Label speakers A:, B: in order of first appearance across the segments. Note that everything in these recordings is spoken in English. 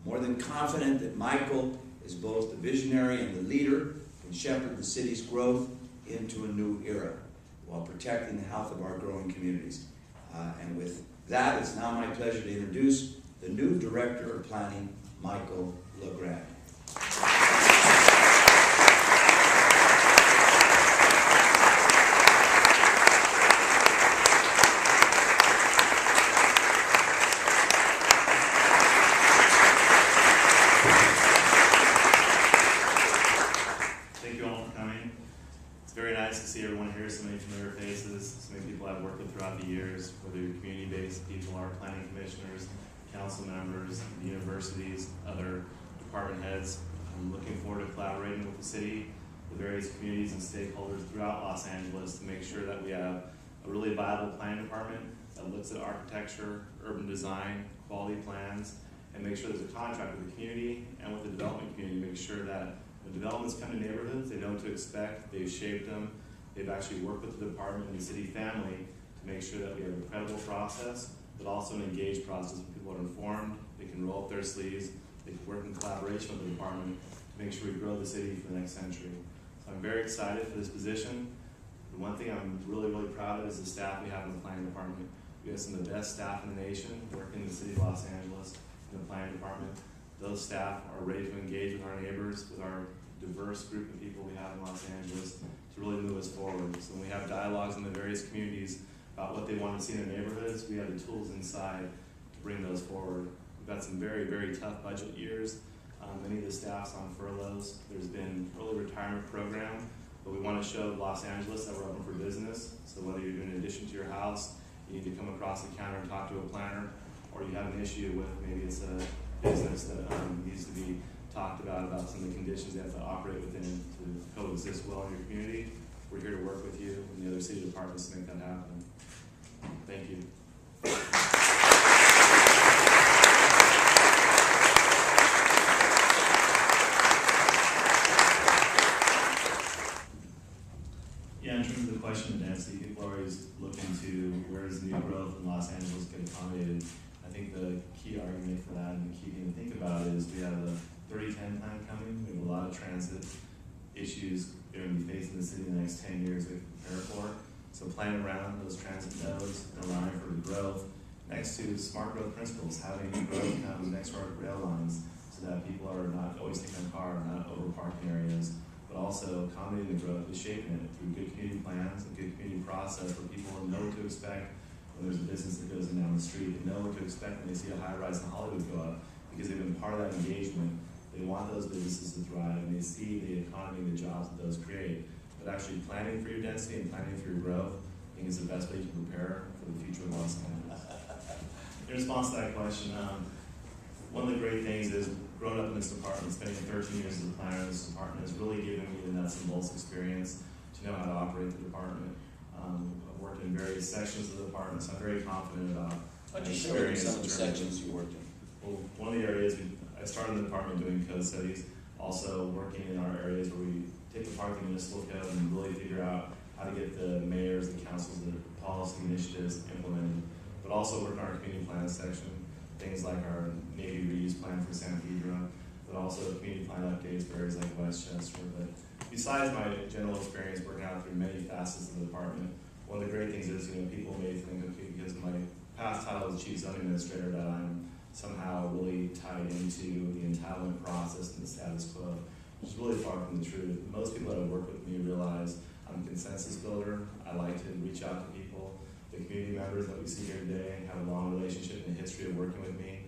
A: more than confident that Michael is both the visionary and the leader who can shepherd the city's growth into a new era while protecting the health of our growing communities. And with that, it's now my pleasure to introduce the new Director of Planning, Michael LoGrande.
B: Thank you all for coming. It's very nice to see everyone here, so many familiar faces, so many people I've worked with throughout the years, whether you're community-based people, our planning commissioners, council members, the universities, other department heads. I'm looking forward to collaborating with the city, the various communities and stakeholders throughout Los Angeles to make sure that we have a really viable planning department that looks at architecture, urban design, quality plans, and make sure there's a contract with the community and with the development community to make sure that when developments come to neighborhoods, they know what to expect, they've shaped them, they've actually worked with the department and the city family to make sure that we have a credible process, but also an engaged process where people are informed, they can roll up their sleeves, they can work in collaboration with the department to make sure we grow the city for the next century. So I'm very excited for this position. The one thing I'm really, really proud of is the staff we have in the planning department. We have some of the best staff in the nation working in the city of Los Angeles in the planning department. Those staff are ready to engage with our neighbors, with our diverse group of people we have in Los Angeles to really move us forward. So when we have dialogues in the various communities about what they want to see in their neighborhoods, we have the tools inside to bring those forward. We've got some very, very tough budget years. Many of the staff's on furloughs. There's been early retirement program, but we want to show Los Angeles that we're open for business. So whether you're doing an addition to your house, you need to come across the counter and talk to a planner, or you have an issue with maybe it's a business that needs to be talked about some of the conditions they have to operate within to coexist well in your community. We're here to work with you and the other city departments to make that happen. Thank you. Yeah, in terms of the question of density, people are always looking to where does new growth in Los Angeles get accommodated. I think the key argument for that and the key thing to think about is we have a 30-10 plan coming. We have a lot of transit issues that are going to be facing the city in the next 10 years we have to prepare for. So planning around those transit nodes and allowing for the growth next to smart growth principles, having growth come next to our rail lines so that people are not always taking a car, not over parking areas, but also accommodating the growth is shaping it through good community plans and good community process where people know what to expect when there's a business that goes in down the street. They know what to expect when they see a high-rise in Hollywood go up because they've been part of that engagement. They want those businesses to thrive and they see the economy and the jobs that those create. But actually planning for your density and planning for your growth, I think is the best way you can prepare for the future of Los Angeles. In response to that question, one of the great things is growing up in this department, spending 13 years as a planner in this department has really given me the nuts and bolts experience to know how to operate the department. I've worked in various sections of the department, so I'm very confident about
A: Why don't you share some of the sections you worked in?
B: Well, one of the areas, I started in the department doing code studies, also working in our areas where we take apart the municipal code and really figure out how to get the mayors, the councils, the policy initiatives implemented, but also work in our community plan section, things like our Navy reuse plan for San Pedro, but also community plan updates for areas like Westchester. But besides my general experience working out through many facets of the department, one of the great things is, people may think, okay, because my past title as chief zoning administrator, that I'm somehow really tied into the entitlement process and the status quo, which is really far from the truth. Most people that have worked with me realize I'm a consensus builder. I like to reach out to people. The community members that we see here today have a long relationship and a history of working with me.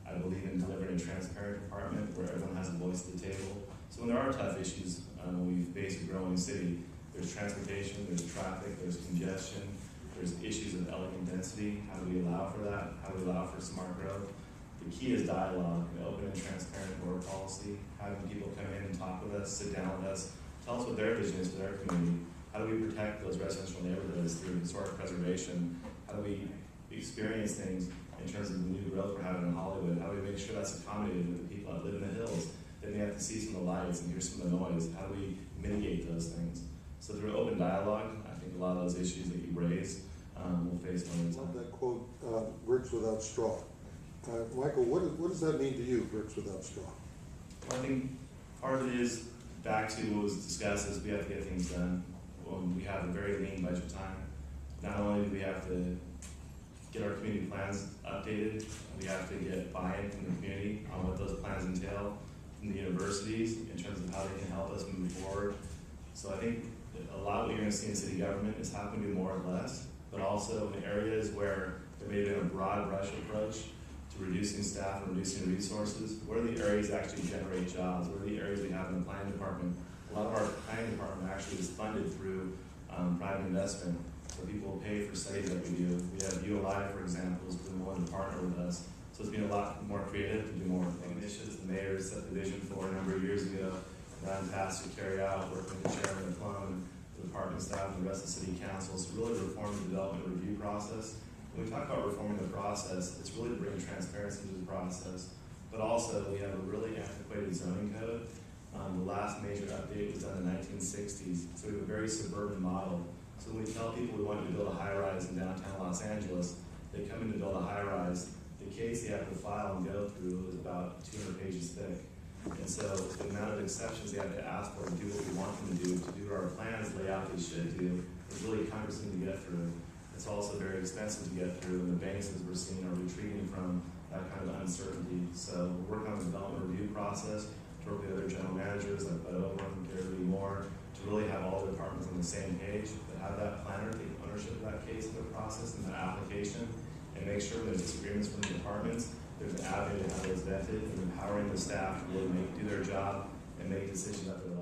B: I believe in delivering a transparent department where everyone has a voice at the table. So when there are tough issues, when we face a growing city, there's transportation, there's traffic, there's congestion, there's issues of elegant density. How do we allow for that? How do we allow for smart growth? The key is dialogue, an open and transparent board policy, having people come in and talk with us, sit down with us, tell us what their vision is for their community. How do we protect those residential neighborhoods through historic preservation? How do we experience things in terms of the new growth we're having in Hollywood? How do we make sure that's accommodated with the people that live in the hills? They may have to see some of the lights and hear some of the noise. How do we mitigate those things? So through open dialogue, I think a lot of those issues that you raised will face one at a time.
C: That quote, bricks without straw. Michael, what does that mean to you, Bricks Without Straw?
B: Well, I think part of it is back to what was discussed is we have to get things done. We have a very lean budget time. Not only do we have to get our community plans updated, we have to get buy-in from the community on what those plans entail, from the universities in terms of how they can help us move forward. So I think a lot of what you're going to see in city government is how can we do more and less, but also in areas where there may have been a broad brush approach to reducing staff and reducing resources. What are the areas that actually generate jobs? What are the areas we have in the planning department? A lot of our planning department actually is funded through private investment, where people pay for studies that we do. We have ULI, for example, has been willing to partner with us. So it's been a lot more creative to do more initiatives. The mayor set the vision for a number of years ago, that I'm tasked to carry out, working with the chairman of Plum and the department staff and the rest of the city council, to really reform the development review process. When we talk about reforming the process, it's really to bring transparency to the process, but also we have a really antiquated zoning code. The last major update was done in the 1960s, so we have a very suburban model. So when we tell people we want to build a high-rise in downtown Los Angeles, they come in to build a high-rise. The case they have to file and go through is about 200 pages thick. And so the amount of exceptions they have to ask for to do what we want them to do what our plans lay out they should do, is really cumbersome to get through. It's also very expensive to get through, and the banks, as we're seeing, are retreating from that kind of uncertainty. So we're working on the development review process to work with other general managers like Bud Overland, Gary Lee Moore, to really have all the departments on the same page, but have that planner take ownership of that case and the process and the application, and make sure when there's disagreements from the departments, there's an avenue to have those vetted, and empowering the staff to really do their job and make decisions that they're